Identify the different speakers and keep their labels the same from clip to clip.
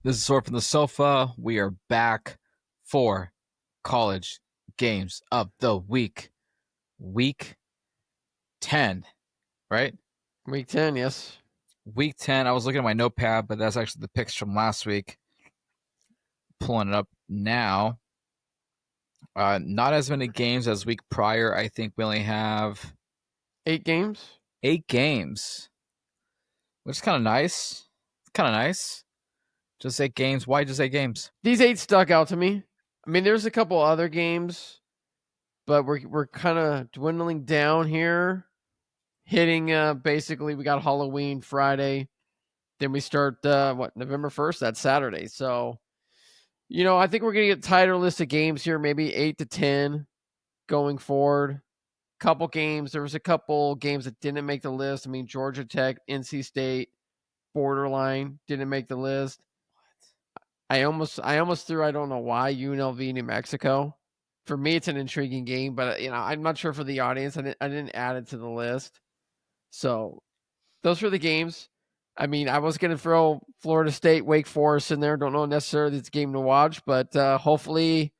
Speaker 1: This is Sword from the Sofa. We are back for college games of the week. Week 10, right?
Speaker 2: Week 10, yes.
Speaker 1: Week 10. I was looking at my notepad, but that's actually the picks from last week. Pulling it up now. Not as many games as week prior. I think we only have
Speaker 2: 8 games.
Speaker 1: 8 games, which is kind of nice. Kind of nice. Just 8 games. Why just 8 games?
Speaker 2: These 8 stuck out to me. I mean, there's a couple other games, but we're kind of dwindling down here. Hitting basically, we got Halloween Friday. Then we start November 1st, that's Saturday. So, I think we're going to get a tighter list of games here, maybe 8 to 10 going forward. Couple games. There was a couple games that didn't make the list. I mean, Georgia Tech, NC State, borderline didn't make the list. I almost threw, I don't know why, UNLV, New Mexico. For me, it's an intriguing game, but I'm not sure for the audience. I didn't add it to the list. So those were the games. I mean, I was going to throw Florida State, Wake Forest in there. Don't know necessarily it's a game to watch, but hopefully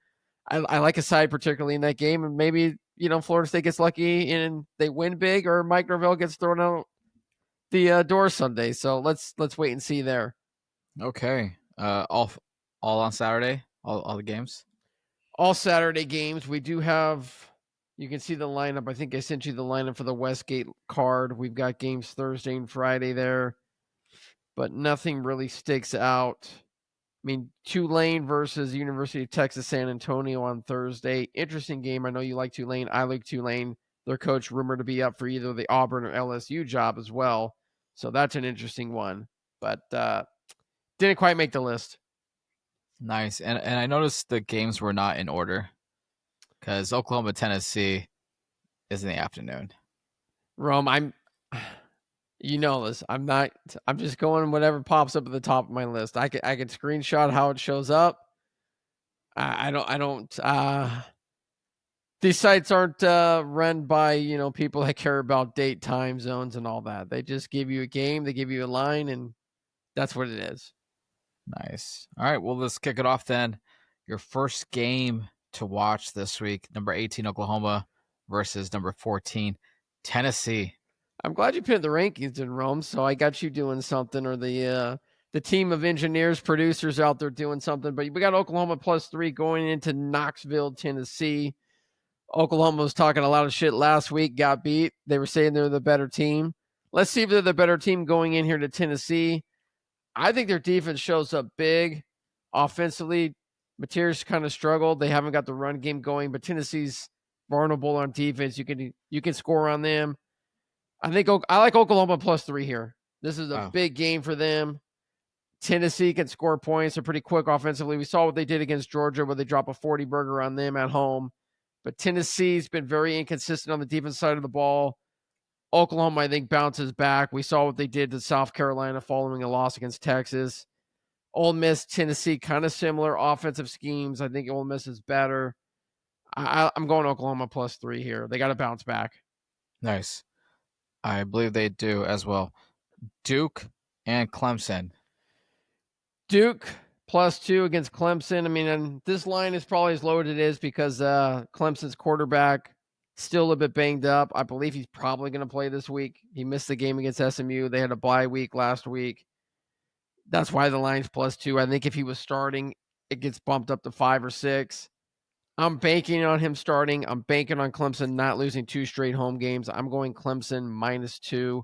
Speaker 2: I like a side particularly in that game, and maybe Florida State gets lucky and they win big, or Mike Norvell gets thrown out the door Sunday. So let's wait and see there.
Speaker 1: Okay. All on Saturday. All the games.
Speaker 2: All Saturday games. We do have. You can see the lineup. I think I sent you the lineup for the Westgate card. We've got games Thursday and Friday there, but nothing really sticks out. I mean, Tulane versus University of Texas San Antonio on Thursday. Interesting game. I know you like Tulane. I like Tulane. Their coach rumored to be up for either the Auburn or LSU job as well. So that's an interesting one. But didn't quite make the list.
Speaker 1: Nice. And I noticed the games were not in order because Oklahoma, Tennessee is in the afternoon.
Speaker 2: Rome, you know this. I'm just going whatever pops up at the top of my list. I can screenshot how it shows up. I don't these sites aren't run by, people that care about date, time zones, and all that. They just give you a game, they give you a line, and that's what it is.
Speaker 1: Nice. All right, well, let's kick it off then. Your first game to watch this week, number 18 Oklahoma versus number 14 Tennessee.
Speaker 2: I'm glad you pinned the rankings in Rome, so I got you doing something, or the team of engineers, producers out there doing something. But we got Oklahoma +3 going into Knoxville, Tennessee. Oklahoma was talking a lot of shit last week, got beat. They were saying they're the better team. Let's see if they're the better team going in here to Tennessee. I think their defense shows up big. Offensively, Mateer's kind of struggled. They haven't got the run game going, but Tennessee's vulnerable on defense. You can score on them. I like Oklahoma +3 here. This is a big game for them. Tennessee can score points. They're pretty quick offensively. We saw what they did against Georgia, where they drop a 40 burger on them at home. But Tennessee's been very inconsistent on the defense side of the ball. Oklahoma, I think, bounces back. We saw what they did to South Carolina following a loss against Texas. Ole Miss, Tennessee, kind of similar offensive schemes. I think Ole Miss is better. I'm going Oklahoma +3 here. They got to bounce back.
Speaker 1: Nice. I believe they do as well. Duke and Clemson.
Speaker 2: Duke +2 against Clemson. I mean, and this line is probably as low as it is because Clemson's quarterback still a bit banged up. I believe he's probably going to play this week. He missed the game against SMU. They had a bye week last week. That's why the line's +2. I think if he was starting, it gets bumped up to 5 or 6. I'm banking on him starting. I'm banking on Clemson not losing 2 straight home games. I'm going Clemson -2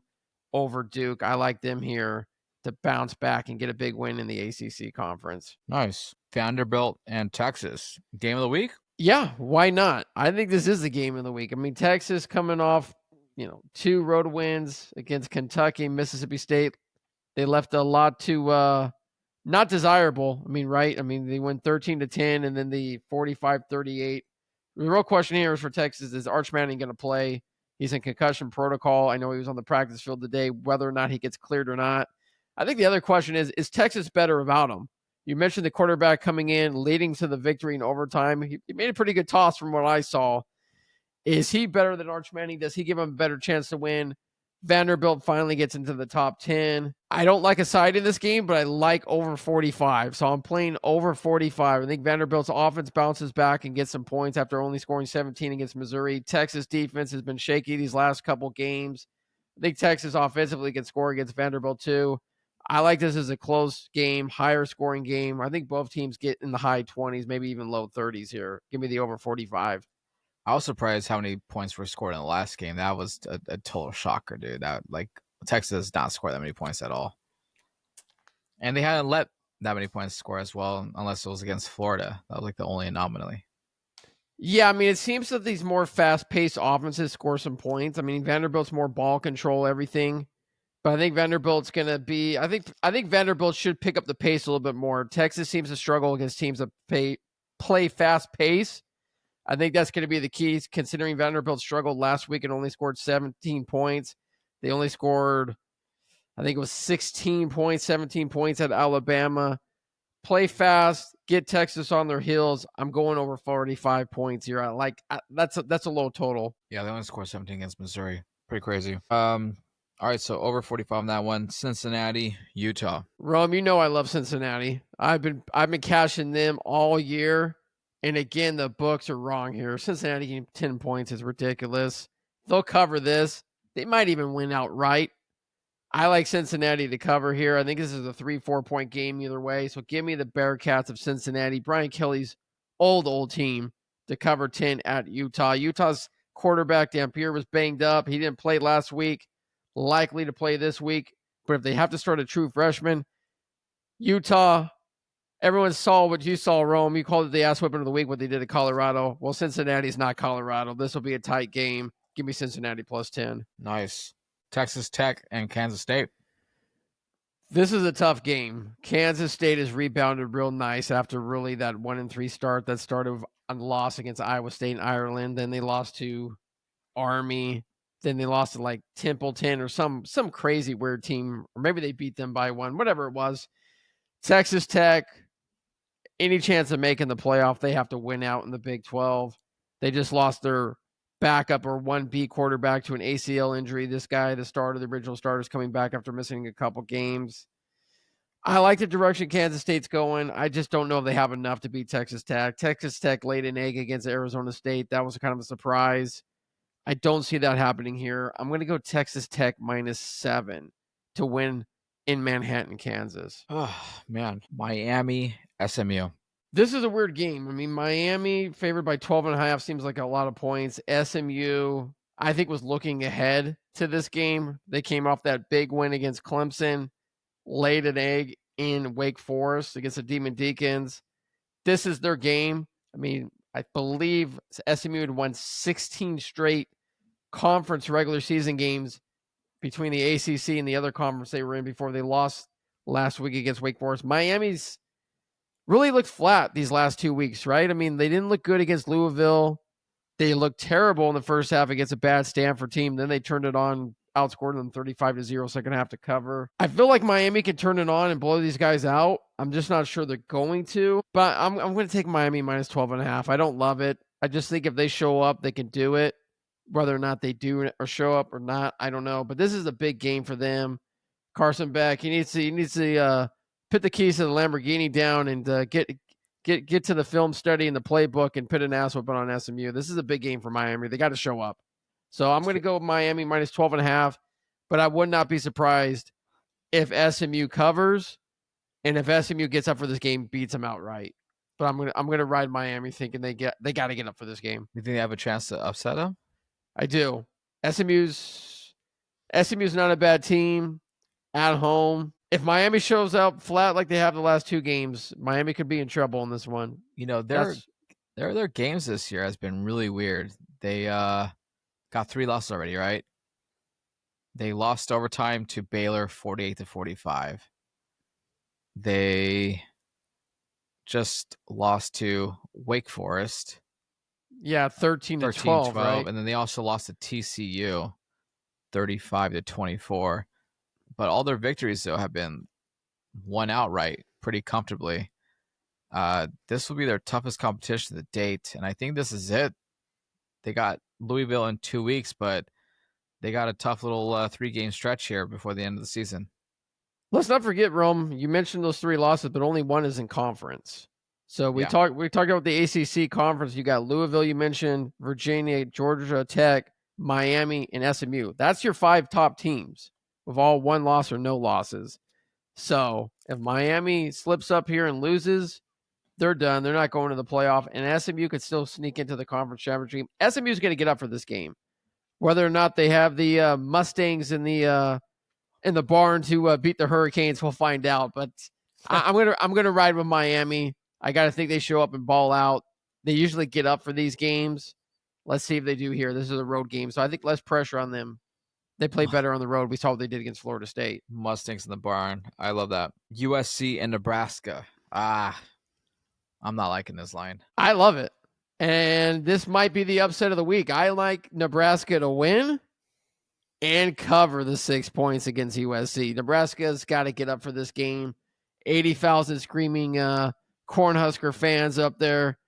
Speaker 2: over Duke. I like them here to bounce back and get a big win in the ACC conference.
Speaker 1: Nice. Vanderbilt and Texas. Game of the week?
Speaker 2: Yeah, why not? I think this is the game of the week. I mean, Texas coming off, 2 road wins against Kentucky, Mississippi State. They left a lot to not desirable. I mean, right? I mean, they went 13-10 and then the 45-38. The real question here is for Texas, is Arch Manning going to play? He's in concussion protocol. I know he was on the practice field today, whether or not he gets cleared or not. I think the other question is Texas better without him? You mentioned the quarterback coming in, leading to the victory in overtime. He made a pretty good toss from what I saw. Is he better than Arch Manning? Does he give him a better chance to win? Vanderbilt finally gets into the top 10. I don't like a side in this game, but I like over 45. So I'm playing over 45. I think Vanderbilt's offense bounces back and gets some points after only scoring 17 against Missouri. Texas defense has been shaky these last couple games. I think Texas offensively can score against Vanderbilt too. I like this as a close game, higher scoring game. I think both teams get in the high 20s, maybe even low 30s here. Give me the over 45.
Speaker 1: I was surprised how many points were scored in the last game. That was a total shocker, dude. That like Texas did not score that many points at all, and they hadn't let that many points score as well, unless it was against Florida. That was like the only anomaly.
Speaker 2: Yeah, I mean, it seems that these more fast-paced offenses score some points. I mean, Vanderbilt's more ball control, everything. But I think Vanderbilt's going to be I think Vanderbilt should pick up the pace a little bit more. Texas seems to struggle against teams that play fast pace. I think that's going to be the key, considering Vanderbilt struggled last week and only scored 17 points. They only scored, I think it was 16 points, 17 points at Alabama. Play fast, get Texas on their heels. I'm going over 45 points here. That's a low total.
Speaker 1: Yeah, they only scored 17 against Missouri. Pretty crazy. All right, so over 45 on that one. Cincinnati, Utah.
Speaker 2: Rome, you know I love Cincinnati. I've been cashing them all year. And again, the books are wrong here. Cincinnati getting 10 points is ridiculous. They'll cover this. They might even win outright. I like Cincinnati to cover here. I think this is a 3-4 point game either way. So give me the Bearcats of Cincinnati. Brian Kelly's old team to cover 10 at Utah. Utah's quarterback, Dampier, was banged up. He didn't play last week. Likely to play this week. But if they have to start a true freshman, Utah, everyone saw what you saw, Rome. You called it the ass whipping of the week, what they did at Colorado. Well, Cincinnati's not Colorado. This will be a tight game. Give me Cincinnati plus 10.
Speaker 1: Nice. Texas Tech and Kansas State.
Speaker 2: This is a tough game. Kansas State has rebounded real nice after really that 1-3 start that started on the loss against Iowa State and Ireland. Then they lost to Army. Then they lost to like Templeton or some crazy weird team. Or maybe they beat them by one, whatever it was. Texas Tech, any chance of making the playoff, they have to win out in the Big 12. They just lost their backup or 1B quarterback to an ACL injury. This guy, the original starter, is coming back after missing a couple games. I like the direction Kansas State's going. I just don't know if they have enough to beat Texas Tech. Texas Tech laid an egg against Arizona State. That was kind of a surprise. I don't see that happening here. I'm going to go Texas Tech -7 to win in Manhattan, Kansas.
Speaker 1: Oh, man. Miami, SMU.
Speaker 2: This is a weird game. I mean, Miami favored by 12.5 seems like a lot of points. SMU, I think, was looking ahead to this game. They came off that big win against Clemson, laid an egg in Wake Forest against the Demon Deacons. This is their game. I mean, I believe SMU had won 16 straight conference regular season games between the ACC and the other conference they were in before they lost last week against Wake Forest. Miami's really looked flat these last 2 weeks, right? I mean, they didn't look good against Louisville. They looked terrible in the first half against a bad Stanford team. Then they turned it on, outscored them 35-0, second half to cover. I feel like Miami can turn it on and blow these guys out. I'm just not sure they're going to. But I'm going to take Miami -12.5. I don't love it. I just think if they show up, they can do it. Whether or not they do or show up or not, I don't know. But this is a big game for them. Carson Beck, he needs to put the keys to the Lamborghini down and get to the film study and the playbook and put an ass whipping on SMU. This is a big game for Miami. They got to show up. So I'm going to go Miami -12.5, but I would not be surprised if SMU covers and if SMU gets up for this game, beats them outright. But I'm going to ride Miami thinking they got to get up for this game.
Speaker 1: You think they have a chance to upset them?
Speaker 2: I do. SMU's not a bad team at home. If Miami shows up flat like they have the last 2 games, Miami could be in trouble in this one.
Speaker 1: You know, their games this year has been really weird. They got 3 losses already, right? They lost overtime to Baylor 48-45. They just lost to Wake Forest.
Speaker 2: Yeah, 13-12, right?
Speaker 1: And then they also lost to TCU 35-24. But all their victories, though, have been won outright pretty comfortably. This will be their toughest competition to date, and I think this is it. They got Louisville in 2 weeks, but they got a tough little 3-game stretch here before the end of the season.
Speaker 2: Let's not forget, Rome. You mentioned those 3 losses, but only one is in conference. So we talked about the ACC conference. You got Louisville, you mentioned Virginia, Georgia Tech, Miami, and SMU. That's your 5 top teams with all 1 loss or no losses. So if Miami slips up here and loses, they're done. They're not going to the playoff. And SMU could still sneak into the conference championship game. SMU is going to get up for this game, whether or not they have the Mustangs in the barn to beat the Hurricanes. We'll find out. But I'm gonna ride with Miami. I got to think they show up and ball out. They usually get up for these games. Let's see if they do here. This is a road game, so I think less pressure on them. They play better on the road. We saw what they did against Florida State.
Speaker 1: Mustangs in the barn. I love that. USC and Nebraska. I'm not liking this line.
Speaker 2: I love it. And this might be the upset of the week. I like Nebraska to win and cover the 6 points against USC. Nebraska's got to get up for this game. 80,000 screaming Cornhusker fans up there.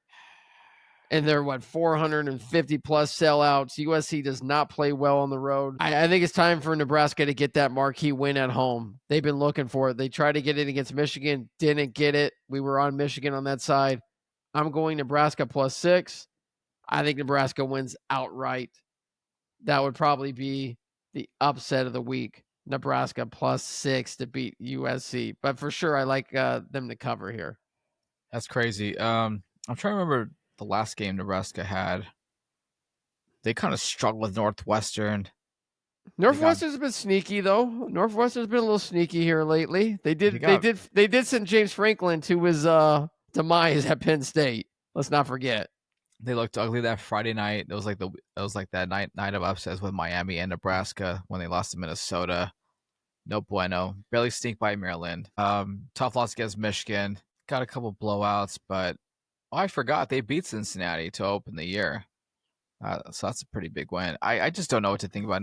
Speaker 2: And they're, 450 plus sellouts. USC does not play well on the road. I think it's time for Nebraska to get that marquee win at home. They've been looking for it. They tried to get it against Michigan, didn't get it. We were on Michigan on that side. I'm going Nebraska +6. I think Nebraska wins outright. That would probably be the upset of the week. Nebraska +6 to beat USC. But for sure, I like them to cover here.
Speaker 1: That's crazy. I'm trying to remember the last game Nebraska had. They kind of struggled with Northwestern.
Speaker 2: Northwestern's been sneaky though. Northwestern's been a little sneaky here lately. They did send James Franklin to his demise at Penn State. Let's not forget.
Speaker 1: They looked ugly that Friday night. It was like that night of upsets with Miami and Nebraska when they lost to Minnesota. No bueno. Barely sneaked by Maryland. Tough loss against Michigan. Got a couple blowouts, but I forgot they beat Cincinnati to open the year. So that's a pretty big win. I just don't know what to think about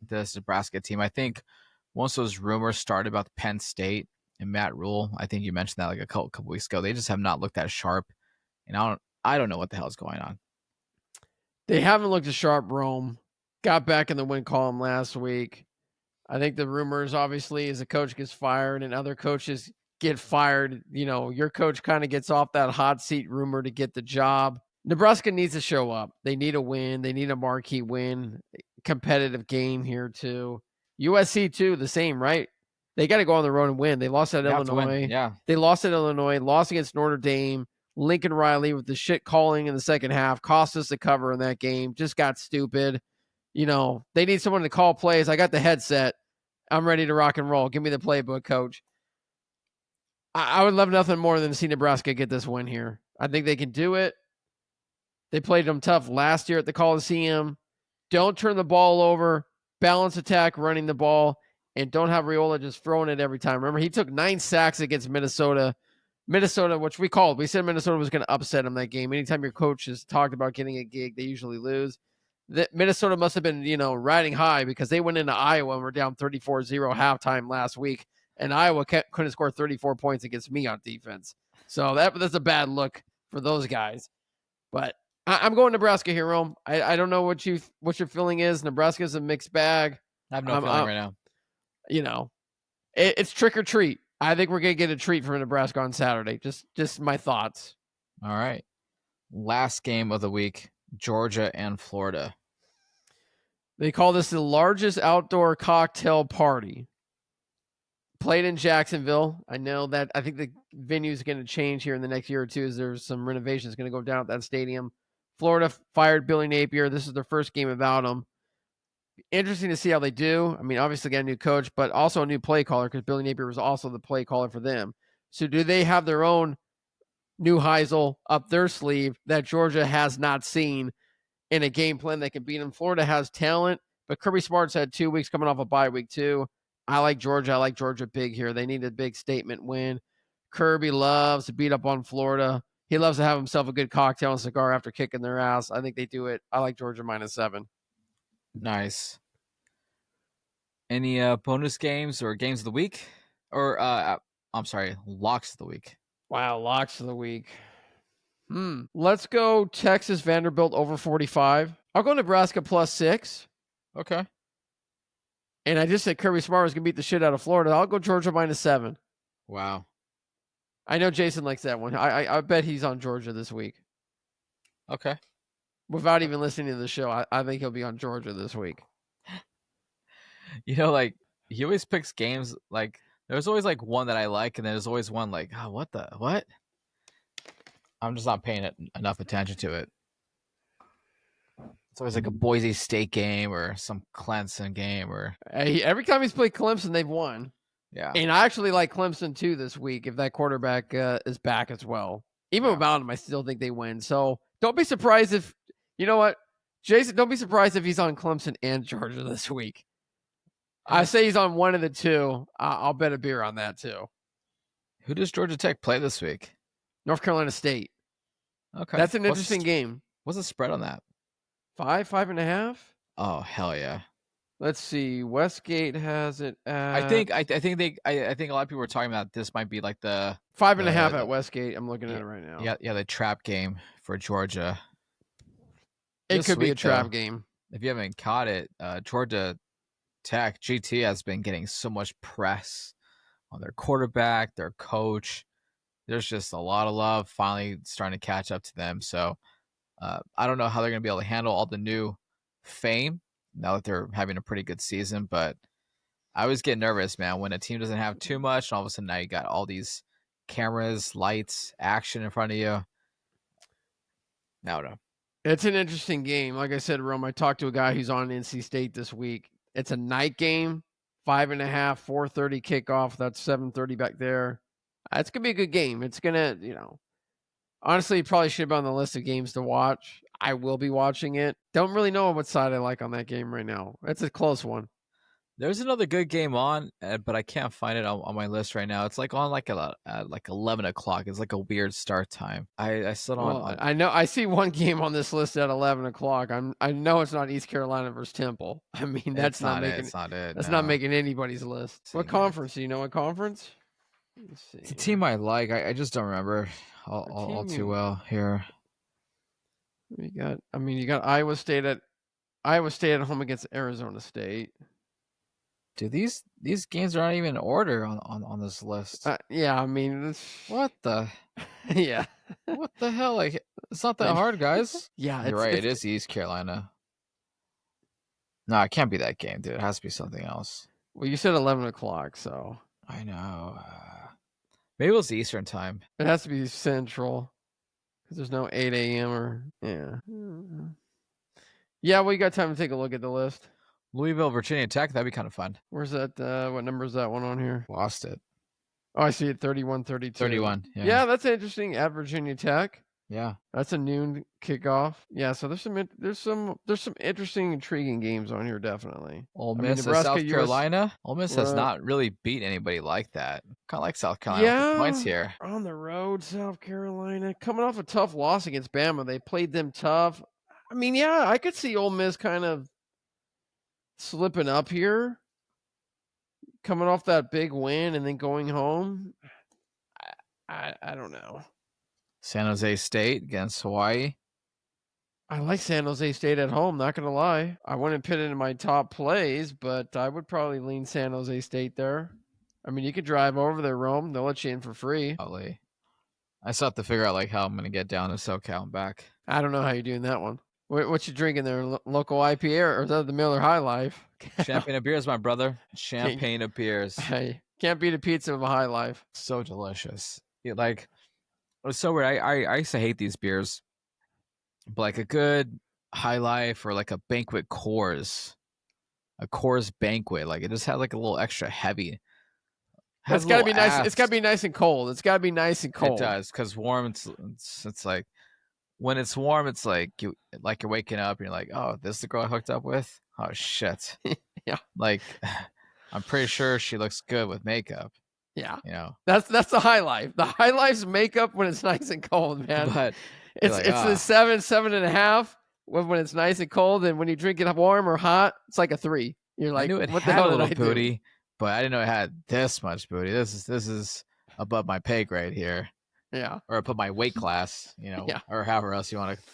Speaker 1: this Nebraska team. I think once those rumors started about Penn State and Matt Rule, I think you mentioned that like a couple weeks ago, they just have not looked that sharp. And I don't know what the hell's going on.
Speaker 2: They haven't looked as sharp, Rome. Got back in the win column last week. I think the rumors, obviously, as a coach gets fired and other coaches get fired, your coach kind of gets off that hot seat rumor to get the job. Nebraska needs to show up. They need a win. They need a marquee win. Competitive game here, too. USC, too, the same, right? They got to go on the road and win. They lost at Illinois.
Speaker 1: Yeah.
Speaker 2: They lost at Illinois, lost against Notre Dame. Lincoln Riley with the shit calling in the second half cost us the cover in that game. Just got stupid. They need someone to call plays. I got the headset. I'm ready to rock and roll. Give me the playbook, coach. I would love nothing more than to see Nebraska get this win here. I think they can do it. They played them tough last year at the Coliseum. Don't turn the ball over. Balance attack, running the ball. And don't have Raiola just throwing it every time. Remember, he took 9 sacks against Minnesota. Minnesota, which we said Minnesota was going to upset him that game. Anytime your coach has talked about getting a gig, they usually lose. Minnesota must have been, riding high because they went into Iowa and were down 34-0 halftime last week. And Iowa couldn't score 34 points against me on defense. So that's a bad look for those guys. But I'm going Nebraska here, Rome. I don't know what your feeling is. Nebraska's a mixed bag.
Speaker 1: I have no feeling right
Speaker 2: now. It's trick or treat. I think we're going to get a treat from Nebraska on Saturday. Just my thoughts.
Speaker 1: All right. Last game of the week, Georgia and Florida.
Speaker 2: They call this the largest outdoor cocktail party. Played in Jacksonville. I know that. I think the venue is going to change here in the next year or two as there's some renovations going to go down at that stadium. Florida fired Billy Napier. This is their first game without him. Interesting to see how they do. I mean, obviously got a new coach, but also a new play caller because Billy Napier was also the play caller for them. So do they have their own new Heisel up their sleeve that Georgia has not seen in a game plan that can beat them? Florida has talent, but Kirby Smart's had 2 weeks coming off a bye week too. I like Georgia. I like Georgia big here. They need a big statement win. Kirby loves to beat up on Florida. He loves to have himself a good cocktail and cigar after kicking their ass. I think they do it. I like Georgia -7.
Speaker 1: Nice. Any bonus games or games of the week? Or, I'm sorry, locks of the week.
Speaker 2: Wow, locks of the week. Let's go Texas Vanderbilt over 45. I'll go Nebraska +6.
Speaker 1: Okay.
Speaker 2: And I just said Kirby Smart was going to beat the shit out of Florida. I'll go Georgia -7.
Speaker 1: Wow.
Speaker 2: I know Jason likes that one. I bet he's on Georgia this week.
Speaker 1: Okay.
Speaker 2: Without even listening to the show, I think he'll be on Georgia this week.
Speaker 1: You know, like he always picks games. Like there's always like one that I like, and there's always one like, oh, what? I'm just not paying enough attention to it. It's always like a Boise State game or some Clemson game or
Speaker 2: Every time he's played Clemson, they've won.
Speaker 1: yeah.
Speaker 2: And I actually like Clemson too this week if that quarterback is back as well. Even without him, I still think they win. So don't be surprised if, you know what, Jason, don't be surprised if he's on Clemson and Georgia this week. I say he's on one of the two. I'll bet a beer on that too.
Speaker 1: Who does Georgia Tech play this week?
Speaker 2: North Carolina State.
Speaker 1: Okay.
Speaker 2: That's an interesting game.
Speaker 1: What's the spread on that?
Speaker 2: 5.5.
Speaker 1: Oh, hell yeah.
Speaker 2: Let's see. Westgate has it at
Speaker 1: I think a lot of people were talking about this might be like the
Speaker 2: 5.5 at Westgate. I'm looking at it right now.
Speaker 1: Yeah, the trap game for Georgia.
Speaker 2: It could be a trap game.
Speaker 1: If you haven't caught it, Georgia Tech, GT has been getting so much press on their quarterback, their coach. There's just a lot of love finally starting to catch up to them. So I don't know how they're going to be able to handle all the new fame now that they're having a pretty good season. But I always get nervous, man, when a team doesn't have too much, and all of a sudden now you got all these cameras, lights, action in front of you. No.
Speaker 2: It's an interesting game. Like I said, Rome, I talked to a guy who's on NC State this week. It's a night game, 5.5, 4:30 kickoff. That's 7:30 back there. It's going to be a good game. It's going to, honestly, it probably should have been on the list of games to watch. I will be watching it. Don't really know what side I like on that game right now. It's a close one.
Speaker 1: There's another good game on, but I can't find it on my list right now. It's like on like 11 o'clock. It's like a weird start time. I still don't.
Speaker 2: Well, I know I see one game on this list at 11 o'clock. I know it's not East Carolina versus Temple. I mean, that's not making.
Speaker 1: It's not it.
Speaker 2: That's not making anybody's list. What conference? Do you know what conference?
Speaker 1: Let's see. It's a team I like. I just don't remember all too well here.
Speaker 2: You got Iowa State at home against Arizona State.
Speaker 1: Dude, these games are not even in order on this list.
Speaker 2: Yeah, I mean,
Speaker 1: what the?
Speaker 2: Yeah.
Speaker 1: What the hell? Like, it's not that hard, guys.
Speaker 2: Yeah,
Speaker 1: you're right. It is East Carolina. No, it can't be that game, dude. It has to be something else.
Speaker 2: Well, you said 11 o'clock, so.
Speaker 1: I know. Maybe it was Eastern time.
Speaker 2: It has to be Central. Because there's no 8 a.m. or, yeah. Yeah, well, you got time to take a look at the list.
Speaker 1: Louisville, Virginia Tech. That'd be kind of fun.
Speaker 2: Where's that? What number is that one on here?
Speaker 1: Lost it.
Speaker 2: Oh, I see it. 31-32.
Speaker 1: 31.
Speaker 2: Yeah, that's interesting. At Virginia Tech.
Speaker 1: Yeah,
Speaker 2: that's a noon kickoff. Yeah, so there's some interesting, intriguing games on here. Definitely.
Speaker 1: Ole Miss, Nebraska, South Carolina. Ole Miss has not really beat anybody like that. Kind of like South Carolina.
Speaker 2: Yeah,
Speaker 1: with the points here
Speaker 2: on the road. South Carolina coming off a tough loss against Bama. They played them tough. I mean, yeah, I could see Ole Miss kind of slipping up here, coming off that big win and then going home. I don't know.
Speaker 1: San Jose State against Hawaii.
Speaker 2: I like San Jose State at home, not going to lie. I wouldn't put it in my top plays, but I would probably lean San Jose State there. I mean, you could drive over there, Rome. They'll let you in for free.
Speaker 1: Probably. I still have to figure out like how I'm going to get down to SoCal and back.
Speaker 2: I don't know how you're doing that one. What you drinking there? Local IPA or is that the Miller High Life?
Speaker 1: Champagne of beers, my brother. Champagne of beers.
Speaker 2: Hey, can't beat a pizza of a High Life.
Speaker 1: So delicious. Like, it was so weird. I used to hate these beers, but like a good High Life or like a banquet Coors, a Coors banquet, like it just had like a little extra heavy.
Speaker 2: It's got to be nice. It's got to be nice and cold. It's got to be nice and cold.
Speaker 1: It does, because warm. It's like when it's warm, it's like you're waking up and you're like, oh, this is the girl I hooked up with. Oh shit.
Speaker 2: Yeah.
Speaker 1: Like, I'm pretty sure she looks good with makeup.
Speaker 2: Yeah,
Speaker 1: that's
Speaker 2: the High Life. The High Life's makeup when it's nice and cold, man.
Speaker 1: But
Speaker 2: it's the 7.5 when it's nice and cold, and when you drink it warm or hot, it's like a 3. You're like,
Speaker 1: I knew it
Speaker 2: what
Speaker 1: had
Speaker 2: the hell
Speaker 1: a little
Speaker 2: did
Speaker 1: booty, but I didn't know it had this much booty. This is above my pay grade here.
Speaker 2: Yeah,
Speaker 1: or above my weight class, or however else you want to.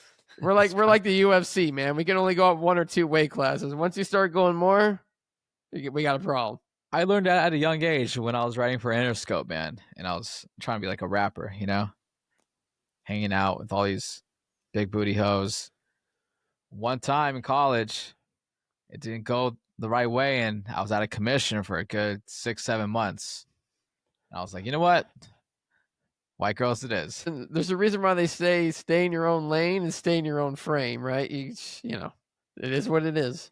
Speaker 2: We're like the UFC, man. We can only go up 1 or 2 weight classes. Once you start going more, We got a problem.
Speaker 1: I learned that at a young age when I was writing for Interscope, man, and I was trying to be like a rapper, hanging out with all these big booty hoes. One time in college, it didn't go the right way, and I was out of commission for a good 6-7 months. And I was like, you know what? White girls, it is.
Speaker 2: And there's a reason why they say stay in your own lane and stay in your own frame, right? It is what it is.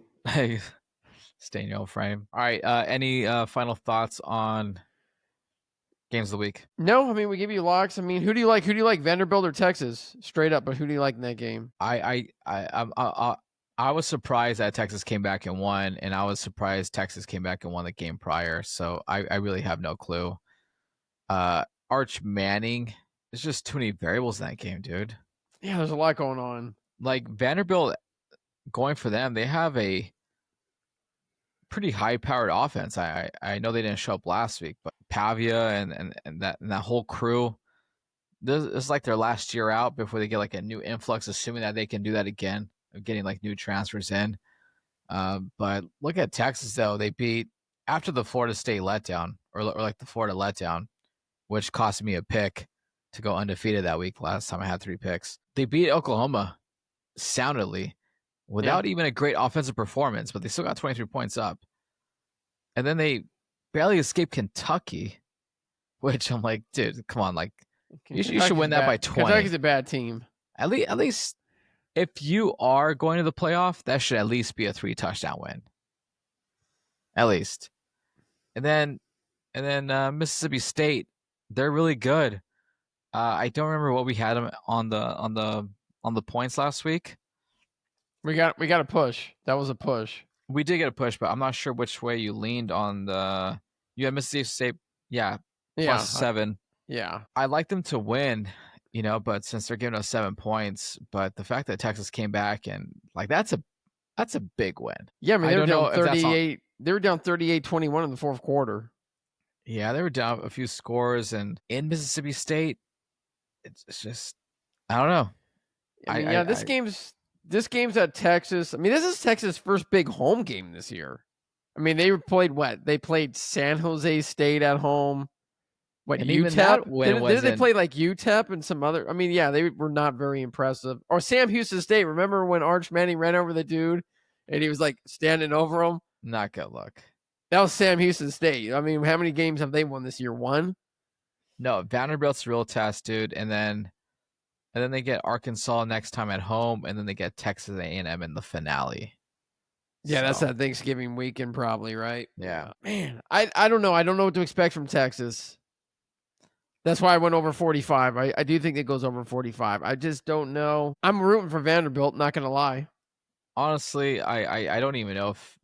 Speaker 1: Stay in your own frame. All right. Any final thoughts on games of the week?
Speaker 2: No, I mean we give you locks. I mean, who do you like? Who do you like, Vanderbilt or Texas? Straight up, but who do you like in that game?
Speaker 1: I was surprised that Texas came back and won, and I was surprised Texas came back and won the game prior. So I really have no clue. Arch Manning, there's just too many variables in that game, dude.
Speaker 2: Yeah, there's a lot going on.
Speaker 1: Like Vanderbilt, going for them, they have a pretty high-powered offense. I know they didn't show up last week, but Pavia and that whole crew, this is like their last year out before they get like a new influx, assuming that they can do that again, of getting like new transfers in. But look at Texas though; they beat after the Florida State letdown, or like the Florida letdown, which cost me a pick to go undefeated that week. Last time I had 3 picks, they beat Oklahoma soundly without even a great offensive performance, but they still got 23 points up. And then they barely escaped Kentucky, which I'm like, dude, come on, like you should win that by 20.
Speaker 2: Kentucky's a bad team.
Speaker 1: At least if you are going to the playoff, that should at least be a 3-touchdown win. At least. And then Mississippi State, they're really good. I don't remember what we had them on the points last week.
Speaker 2: We got a push. That was a push.
Speaker 1: We did get a push, but I'm not sure which way you leaned on the. You had Mississippi State, plus 7.
Speaker 2: Yeah,
Speaker 1: I like them to win, but since they're giving us 7 points, but the fact that Texas came back and like that's a big win.
Speaker 2: Yeah, I mean they were down 38. They were down 38-21 in the fourth quarter.
Speaker 1: Yeah, they were down a few scores, and in Mississippi State, it's just I don't know.
Speaker 2: I mean, this game's at Texas. I mean, this is Texas' first big home game this year. I mean, they played what? They played San Jose State at home. What, UTEP? Did they play like UTEP and some other? I mean, yeah, they were not very impressive. Or Sam Houston State. Remember when Arch Manning ran over the dude and he was like standing over him?
Speaker 1: Not good look.
Speaker 2: That was Sam Houston State. I mean, how many games have they won this year? 1?
Speaker 1: No, Vanderbilt's a real test, dude. And then they get Arkansas next time at home, and then they get Texas A&M in the finale.
Speaker 2: Yeah, that's that Thanksgiving weekend probably, right?
Speaker 1: Yeah.
Speaker 2: Man, I don't know. I don't know what to expect from Texas. That's why I went over 45. I do think it goes over 45. I just don't know. I'm rooting for Vanderbilt, not going to lie.
Speaker 1: Honestly, I don't even know if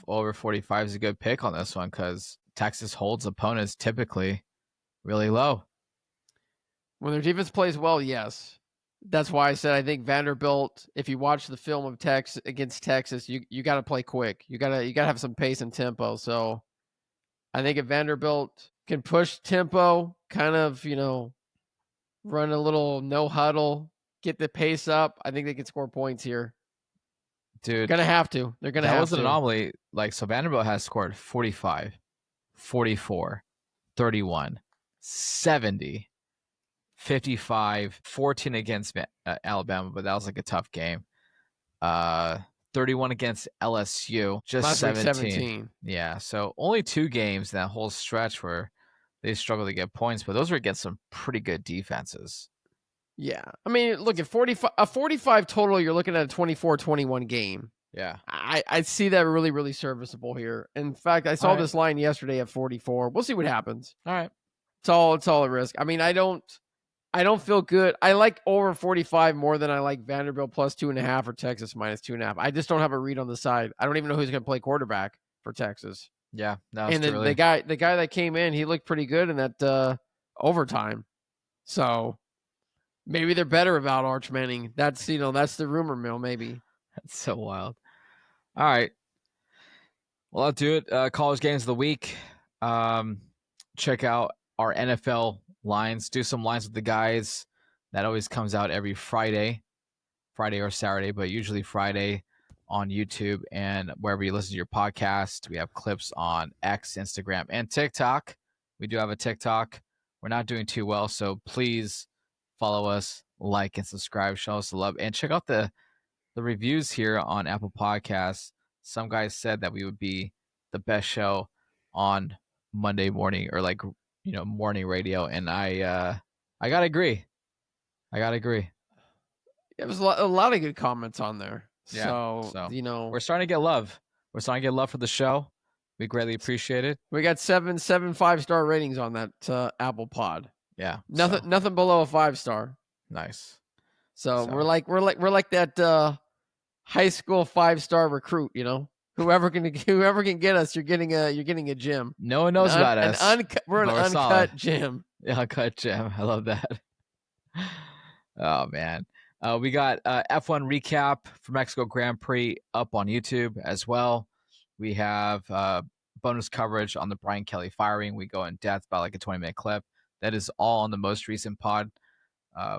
Speaker 1: over 45 is a good pick on this one because Texas holds opponents typically really low.
Speaker 2: When their defense plays well, yes. That's why I said I think Vanderbilt, if you watch the film of against Texas, you got to play quick. You got to have some pace and tempo. So I think if Vanderbilt can push tempo, kind of, run a little no huddle, get the pace up, I think they can score points here.
Speaker 1: Dude,
Speaker 2: gonna have to. They're gonna have to. That was
Speaker 1: an anomaly. Like, so Vanderbilt has scored 45, 44, 31, 70, 55, 14 against Alabama, but that was like a tough game. 31 against LSU, just 17. Yeah, so only 2 games in that whole stretch where they struggled to get points, but those were against some pretty good defenses.
Speaker 2: Yeah. I mean, look, at 45 total, you're looking at a 24-21 game.
Speaker 1: Yeah.
Speaker 2: I see that really, really serviceable here. In fact, I saw this line yesterday at 44. We'll see what happens.
Speaker 1: All right.
Speaker 2: It's all at risk. I mean, I don't feel good. I like over 45 more than I like Vanderbilt plus 2.5 or Texas minus 2.5. I just don't have a read on the side. I don't even know who's going to play quarterback for Texas.
Speaker 1: Yeah. No,
Speaker 2: and then the guy that came in, he looked pretty good in that overtime. So maybe they're better without Arch Manning. That's the rumor mill. Maybe.
Speaker 1: That's so wild. All right. Well, I'll do it. College games of the week. Check out our NFL lines. Do some lines with the guys. That always comes out every Friday or Saturday, but usually Friday. on YouTube and wherever you listen to your podcast. We have clips on X, Instagram, and TikTok. We do have a TikTok. We're not doing too well, so please follow us, like, and subscribe. Show us the love, and check out the reviews here on Apple Podcasts. Some guys said that we would be the best show on Monday morning, or like, morning radio, and I gotta agree.
Speaker 2: It was a lot of good comments on there.
Speaker 1: Yeah,
Speaker 2: So
Speaker 1: we're starting to get love. We're starting to get love for the show. We greatly appreciate it.
Speaker 2: we got seven 5-star ratings on that Apple Pod.
Speaker 1: Yeah,
Speaker 2: Nothing below a 5-star.
Speaker 1: Nice.
Speaker 2: So we're like that high school 5-star recruit. Whoever can get us, you're getting a gym.
Speaker 1: No one knows about us.
Speaker 2: We're an uncut
Speaker 1: solid.
Speaker 2: gym.
Speaker 1: Yeah, uncut gym. I love that. Oh man. We got F1 recap for Mexico Grand Prix up on YouTube as well. We have bonus coverage on the Brian Kelly firing. We go in depth about like a 20-minute clip. That is all on the most recent pod.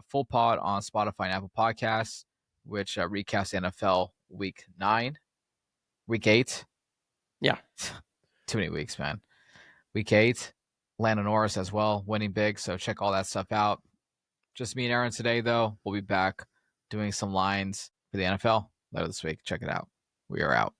Speaker 1: Full pod on Spotify and Apple Podcasts, which recaps the NFL Week 9. Week 8.
Speaker 2: Yeah.
Speaker 1: Too many weeks, man. Week 8. Lando Norris as well, winning big. So check all that stuff out. Just me and Aaron today, though. We'll be back doing some lines for the NFL later this week. Check it out. We are out.